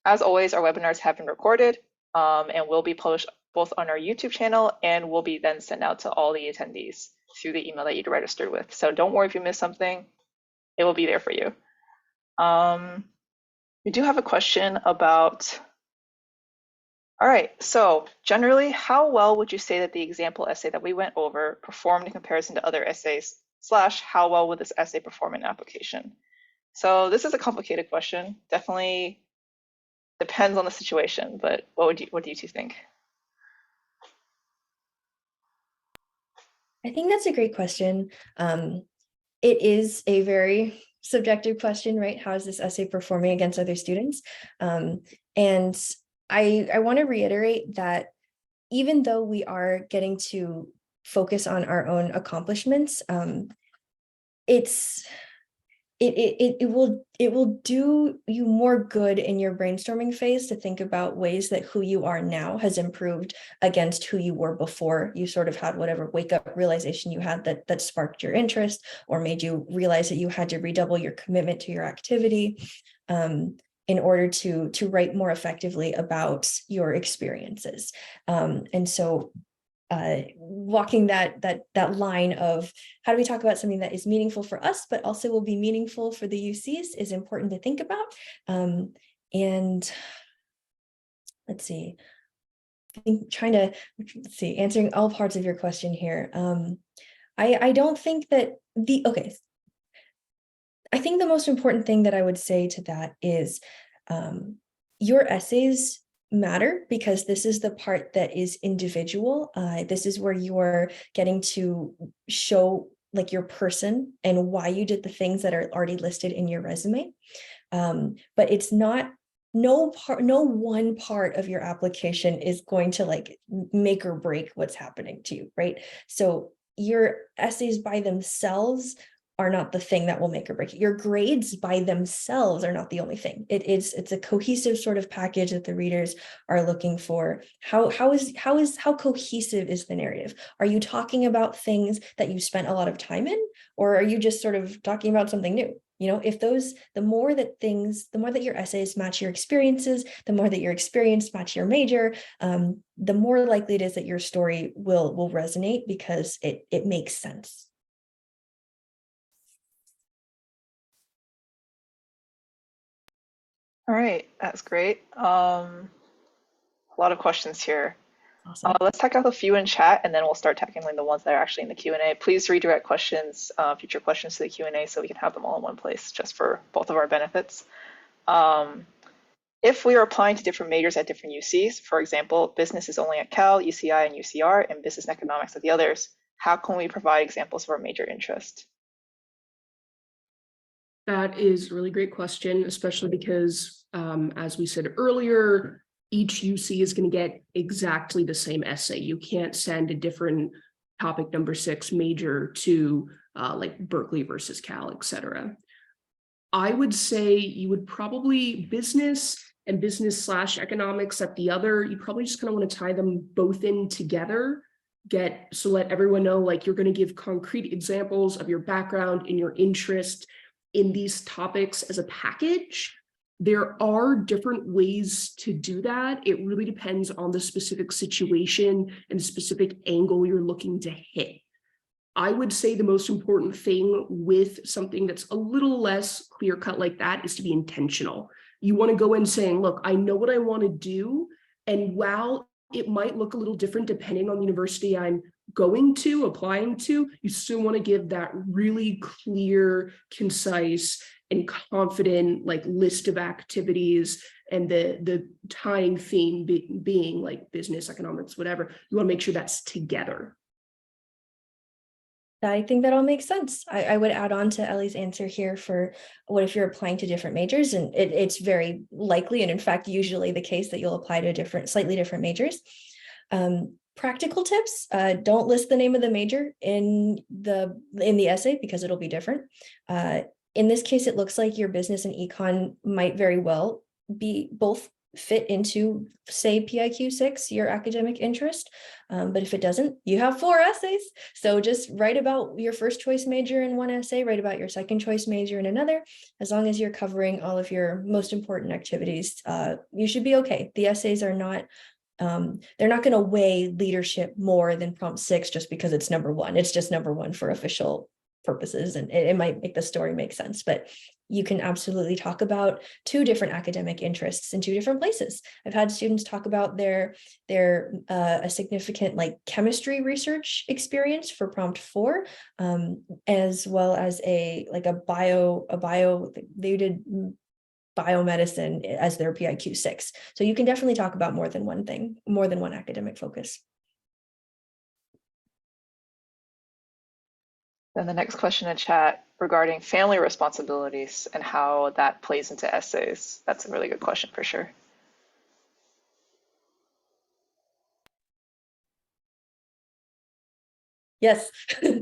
S1: As always, our webinars have been recorded and will be published both on our YouTube channel and will be then sent out to all the attendees. through the email that you'd registered with. So don't worry if you miss something, it will be there for you. We do have a question about, all right, so generally, how well would you say that the example essay that we went over performed in comparison to other essays, / how well would this essay perform in application? So this is a complicated question. Definitely depends on the situation, but what do you two think?
S2: I think that's a great question. It is a very subjective question, right? How is this essay performing against other students? And I want to reiterate that even though we are getting to focus on our own accomplishments, it will do you more good in your brainstorming phase to think about ways that who you are now has improved against who you were before you sort of had whatever wake up realization you had that sparked your interest or made you realize that you had to redouble your commitment to your activity in order to write more effectively about your experiences. And so walking that line of how do we talk about something that is meaningful for us, but also will be meaningful for the UCs is important to think about. And let's see, I think answering all parts of your question here. I don't think that I think the most important thing that I would say to that is your essays matter because this is the part that is individual. This is where you're getting to show like your person and why you did the things that are already listed in your resume. But it's not, no one part of your application is going to like make or break what's happening to you, right? So your essays by themselves are not the thing that will make or break it. Your grades by themselves are not the only thing. It's a cohesive sort of package that the readers are looking for. How cohesive is the narrative? Are you talking about things that you spent a lot of time in, or are you just sort of talking about something new? You know, the more that your essays match your experiences, the more that your experience match your major, the more likely it is that your story will resonate because it makes sense.
S1: All right, that's great. A lot of questions here.
S2: Awesome.
S1: Let's check out a few in chat, and then we'll start tackling the ones that are actually in the Q&A. Please redirect questions, future questions to the Q&A so we can have them all in one place, just for both of our benefits. If we are applying to different majors at different UCs, for example, business is only at Cal, UCI, and UCR, and business and economics at the others, how can we provide examples of our major interest?
S3: That is a really great question, especially because, as we said earlier, each UC is going to get exactly the same essay. You can't send a different topic number 6 major to like Berkeley versus Cal, etc. I would say you would probably business and business / economics at the other, you probably just kind of want to tie them both in together. Let everyone know like you're going to give concrete examples of your background and your interest in these topics as a package. There are different ways to do that. It really depends on the specific situation and the specific angle you're looking to hit. I would say the most important thing with something that's a little less clear-cut like that is to be intentional. You want to go in saying, look, I know what I want to do. And while it might look a little different depending on the university I'm applying to, you still want to give that really clear, concise, and confident like list of activities, and the tying theme being like business, economics, whatever. You want to make sure that's together.
S2: I think that all makes sense. I would add on to Ellie's answer here for what if you're applying to different majors, and it's very likely, and in fact, usually the case that you'll apply to slightly different majors. Practical tips, don't list the name of the major in the essay because it'll be different. In this case, it looks like your business and econ might very well be both fit into, say, PIQ 6, your academic interest. But if it doesn't, you have 4 essays. So just write about your first choice major in one essay, write about your second choice major in another. As long as you're covering all of your most important activities, you should be okay. The essays are not they're not going to weigh leadership more than prompt 6 just because it's number 1. It's just number 1 for official purposes, and it might make the story make sense, but you can absolutely talk about 2 different academic interests in 2 different places. I've had students talk about their a significant like chemistry research experience for prompt 4, as well as they did biomedicine as their PIQ 6. So you can definitely talk about more than one thing, more than one academic focus.
S1: Then the next question in chat regarding family responsibilities and how that plays into essays. That's a really good question for sure.
S2: Yes,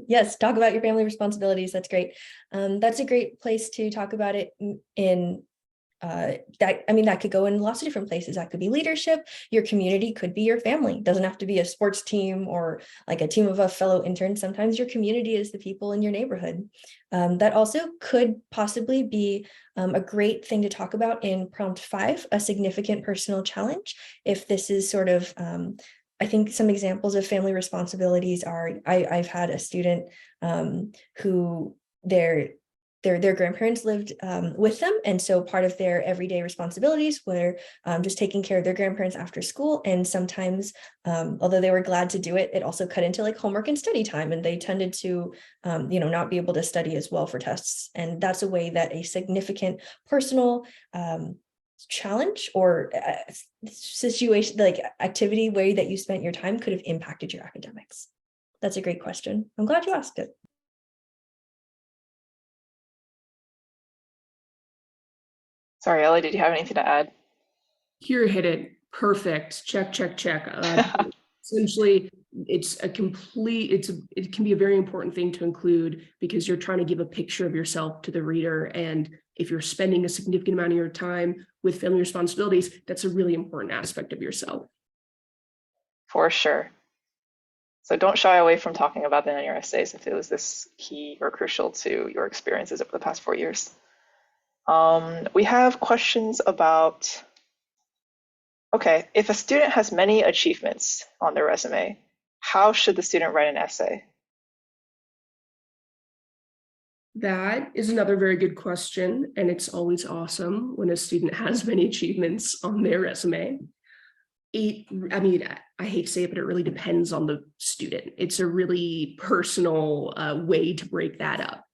S2: yes, talk about your family responsibilities. That's great. That's a great place to talk about it in that could go in lots of different places. That could be leadership. Your community could be your family. It doesn't have to be a sports team or like a team of a fellow interns. Sometimes your community is the people in your neighborhood. That also could possibly be a great thing to talk about in prompt 5, a significant personal challenge. If this is sort of, I think some examples of family responsibilities are, I've had a student who their grandparents lived with them. And so part of their everyday responsibilities were just taking care of their grandparents after school. And sometimes, although they were glad to do it, it also cut into like homework and study time. And they tended to, not be able to study as well for tests. And that's a way that a significant personal challenge or situation, like activity way that you spent your time could have impacted your academics. That's a great question. I'm glad you asked it.
S1: Sorry, Ellie, did you have anything to add?
S3: Here, hit it. Perfect. Check, check, check. Essentially, it can be a very important thing to include because you're trying to give a picture of yourself to the reader. And if you're spending a significant amount of your time with family responsibilities, that's a really important aspect of yourself.
S1: For sure. So don't shy away from talking about them in your essays if it was this key or crucial to your experiences over the past 4 years. We have questions about, okay, if a student has many achievements on their resume, how should the student write an essay?
S3: That is another very good question. And it's always awesome when a student has many achievements on their resume. I hate to say it, but it really depends on the student. It's a really personal way to break that up.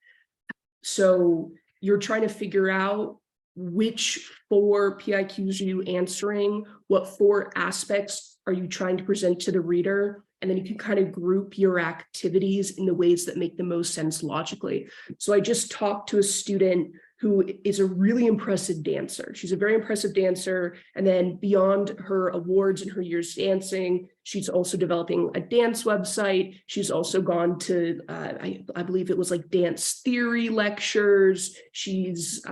S3: So you're trying to figure out which 4 PIQs are you answering, what 4 aspects are you trying to present to the reader, and then you can kind of group your activities in the ways that make the most sense logically. So I just talked to a student who is a really impressive dancer. She's a very impressive dancer. And then beyond her awards and her years dancing, she's also developing a dance website. She's also gone to, I believe it was like dance theory lectures. She's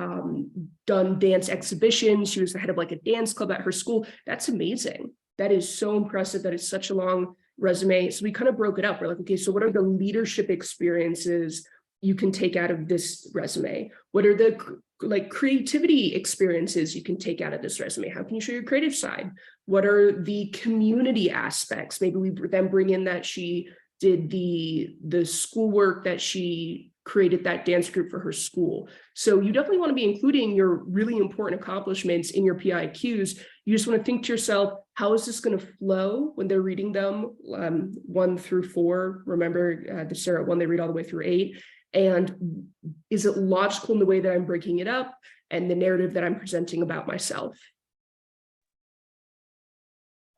S3: done dance exhibitions. She was the head of like a dance club at her school. That's amazing. That is so impressive. That is such a long resume. So we kind of broke it up. We're like, okay, so what are the leadership experiences you can take out of this resume? What are the creativity experiences you can take out of this resume? How can you show your creative side? What are the community aspects? Maybe we then bring in that she did the schoolwork, that she created that dance group for her school. So you definitely want to be including your really important accomplishments in your PIQs. You just want to think to yourself, how is this going to flow when they're reading them 1 through 4? Remember, the Sarah one, they read all the way through 8. And is it logical in the way that I'm breaking it up and the narrative that I'm presenting about myself?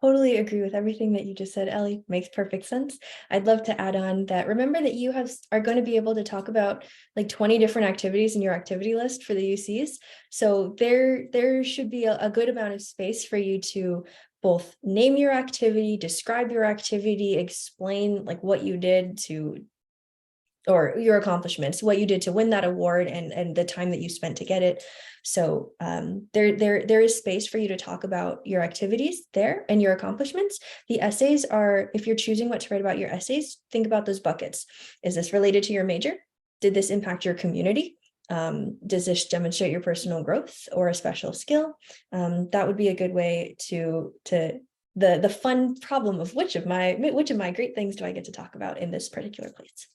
S2: Totally agree with everything that you just said, Ellie. Makes perfect sense. I'd love to add on that. Remember that you are going to be able to talk about like 20 different activities in your activity list for the UCs. So there should be a good amount of space for you to both name your activity, describe your activity, explain like what you did to, or your accomplishments, what you did to win that award, and the time that you spent to get it. So there is space for you to talk about your activities there and your accomplishments. The essays are, if you're choosing what to write about your essays, think about those buckets. Is this related to your major? Did this impact your community? Does this demonstrate your personal growth or a special skill? That would be a good way to the fun problem of which of my great things do I get to talk about in this particular place.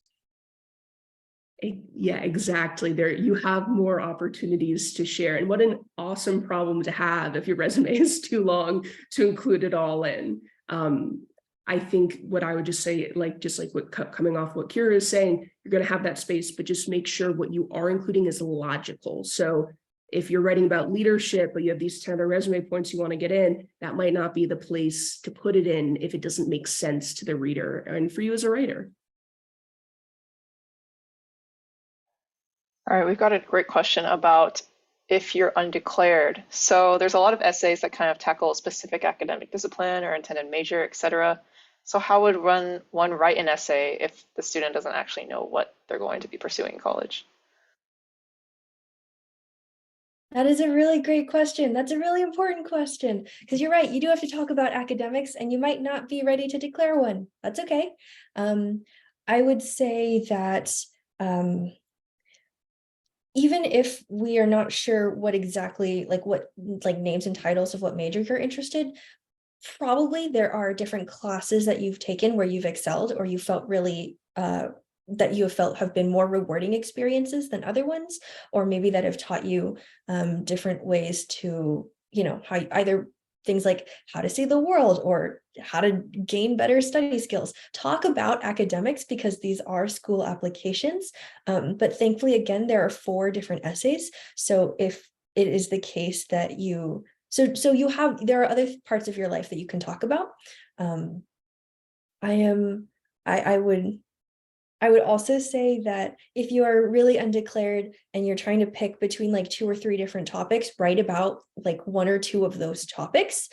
S3: Yeah, exactly. There you have more opportunities to share. And what an awesome problem to have if your resume is too long to include it all in. I think what I would just say, just like what coming off what Kira is saying, you're going to have that space, but just make sure what you are including is logical. So if you're writing about leadership, but you have these 10 other resume points you want to get in, that might not be the place to put it in if it doesn't make sense to the reader and for you as a writer.
S1: All right, we've got a great question about if you're undeclared. So there's a lot of essays that kind of tackle a specific academic discipline or intended major, etc. So how would one write an essay if the student doesn't actually know what they're going to be pursuing in college?
S2: That is a really great question. That's a really important question because you're right. You do have to talk about academics and you might not be ready to declare one. That's okay. I would say that even if we are not sure what exactly, what names and titles of what major you're interested, probably there are different classes that you've taken where you've excelled or you felt really that you have felt have been more rewarding experiences than other ones, or maybe that have taught you different ways to, how either things like how to see the world or how to gain better study skills. Talk about academics because these are school applications. But thankfully, again, there are 4 different essays. So if it is the case that there are other parts of your life that you can talk about. I would also say that if you are really undeclared and you're trying to pick between 2 or 3 different topics, write about 1 or 2 of those topics.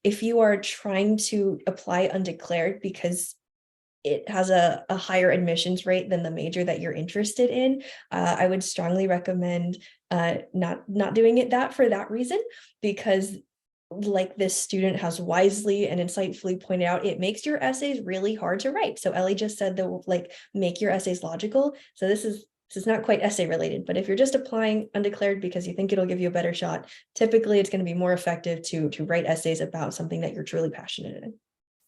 S2: If you are trying to apply undeclared because it has a higher admissions rate than the major that you're interested in, I would strongly recommend not doing it for that reason, because this student has wisely and insightfully pointed out, it makes your essays really hard to write. So Ellie just said that make your essays logical. So this is not quite essay related, but if you're just applying undeclared because you think it'll give you a better shot, typically it's going to be more effective to write essays about something that you're truly passionate in.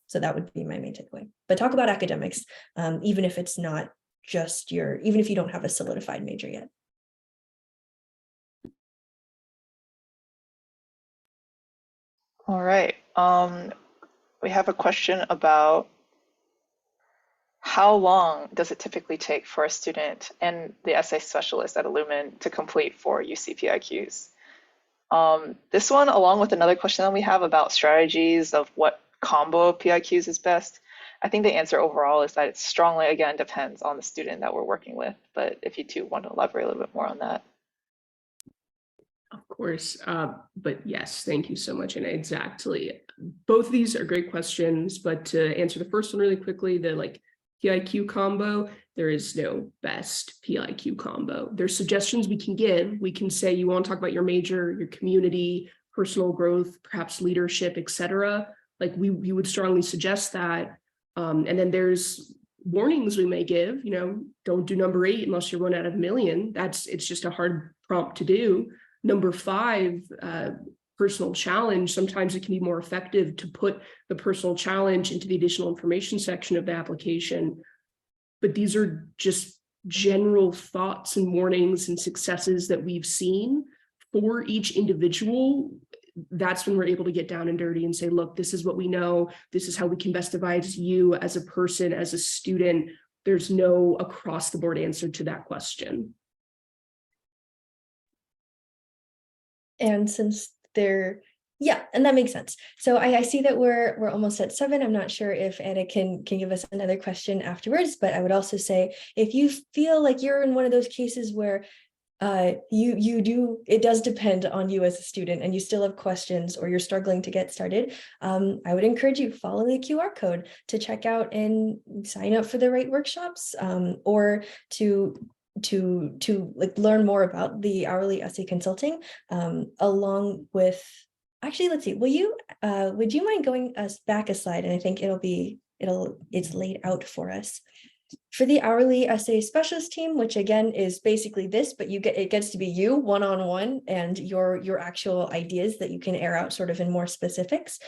S2: So that would be my main takeaway. But talk about academics, even if it's not just even if you don't have a solidified major yet.
S1: All right. We have a question about how long does it typically take for a student and the essay specialist at Illumin to complete 4 UC PIQs? This one, along with another question that we have about strategies of what combo of PIQs is best, I think the answer overall is that it strongly, again, depends on the student that we're working with. But if you two want to elaborate a little bit more on that.
S3: Of course, but yes, thank you so much. And exactly, both of these are great questions, but to answer the first one really quickly, the PIQ combo, there is no best PIQ combo. There's suggestions we can give. We can say you want to talk about your major, your community, personal growth, perhaps leadership, etc. We would strongly suggest that. And then there's warnings we may give, don't do number 8 unless you're 1 out of a million. It's just a hard prompt to do. Number 5, personal challenge. Sometimes it can be more effective to put the personal challenge into the additional information section of the application. But these are just general thoughts and warnings and successes that we've seen for each individual. That's when we're able to get down and dirty and say, look, this is what we know. This is how we can best advise you as a person, as a student. There's no across the board answer to that question.
S2: And since and that makes sense. So I see that we're almost at 7. I'm not sure if Anna can give us another question afterwards, but I would also say if you feel like you're in one of those cases where it does depend on you as a student and you still have questions or you're struggling to get started, I would encourage you to follow the QR code to check out and sign up for the right workshops, or to learn more about the hourly essay consulting, along with, actually, let's see, would you mind going us back a slide? And I think it's laid out for us. For the hourly essay specialist team, which again is basically this, but it gets to be you one-on-one and your actual ideas that you can air out sort of in more specifics.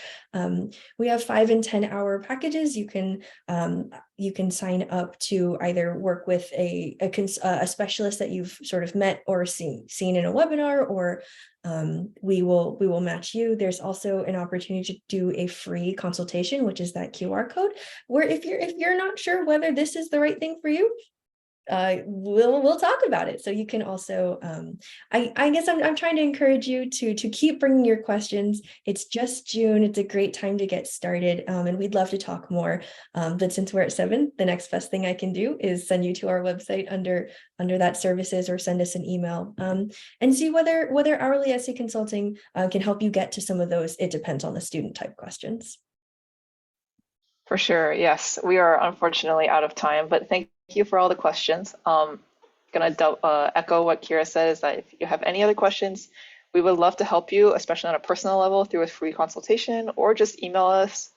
S2: We have 5 and 10 hour packages. You can sign up to either work with a specialist that you've sort of met or seen in a webinar, or we will match you. There's also an opportunity to do a free consultation, which is that QR code, where if you're not sure whether this is the right thing for you, we'll talk about it. So you can also, I guess I'm trying to encourage you to keep bringing your questions. It's just June. It's a great time to get started, and we'd love to talk more. But since we're at 7, the next best thing I can do is send you to our website under that services, or send us an email, and see whether hourly essay consulting can help you get to some of those "it depends on the student" type questions.
S1: For sure, yes. We are unfortunately out of time, but thank you for all the questions. Gonna echo what Kira said, is that if you have any other questions, we would love to help you, especially on a personal level through a free consultation, or just email us.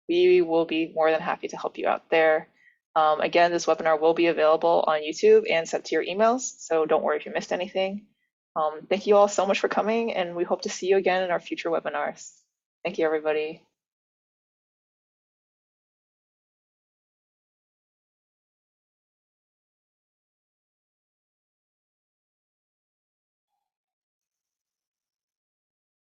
S1: We will be more than happy to help you out there. Again, this webinar will be available on YouTube and sent to your emails, so don't worry if you missed anything. Thank you all so much for coming, and we hope to see you again in our future webinars. Thank you, everybody.